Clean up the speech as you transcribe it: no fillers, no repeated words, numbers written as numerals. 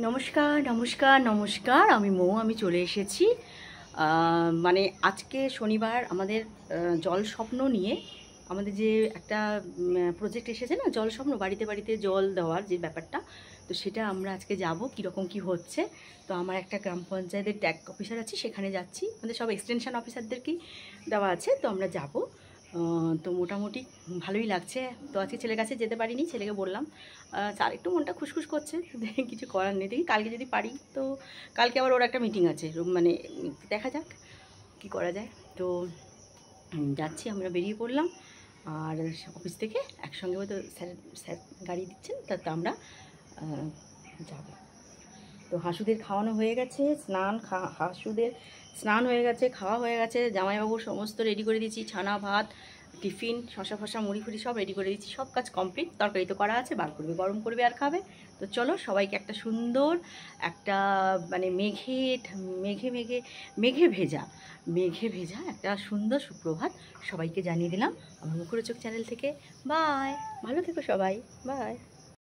নমস্কার নমস্কার নমস্কার, আমি মৌ। আমি চলে এসেছি। মানে আজকে শনিবার আমাদের জল স্বপ্ন নিয়ে আমাদের যে একটা প্রজেক্ট এসেছে না, জল স্বপ্ন, বাড়িতে বাড়িতে জল দেওয়ার যে ব্যাপারটা, তো সেটা আমরা আজকে যাব কীরকম কী হচ্ছে। তো আমার একটা গ্রাম পঞ্চায়েতের ট্যাগ অফিসার আছে, সেখানে যাচ্ছি। আমাদের সব এক্সটেনশন অফিসারদেরকেই দেওয়া আছে, তো আমরা যাব। তো মোটামুটি ভালোই লাগছে। তো আজকে ছেলের কাছে যেতে পারিনি, ছেলেকে বললাম। আর একটু মনটা খুশখুশ করছে, কিছু করার নেই। দেখি কালকে যদি পারি, তো কালকে আবার ওর একটা মিটিং আছে, মানে দেখা যাক কি করা যায়। তো যাচ্ছি, আমরা বেরিয়ে পড়লাম। আর অফিস থেকে একসঙ্গে হয়তো স্যার গাড়ি দিচ্ছেন, তাতে আমরা যাব। তো হাঁসুদের খাওয়ানো হয়ে গেছে, হাঁসুদের স্নান হয়ে গেছে, খাওয়া হয়ে গেছে। জামাইবাবুর সমস্ত রেডি করে দিয়েছি, ছানা ভাত, টিফিন, শশা ফশা, মুড়ি ফুড়ি সব রেডি করে দিচ্ছি। সব কাজ কমপ্লিট। তরকারি তো করা আছে, বার করবে, গরম করবে আর খাবে। তো চলো, সবাইকে একটা সুন্দর একটা মানে মেঘে ভেজা একটা সুন্দর সুপ্রভাত সবাইকে জানিয়ে দিলাম আমার মুখরোচক চ্যানেল থেকে। বাই, ভালো থেকো সবাই, বাই।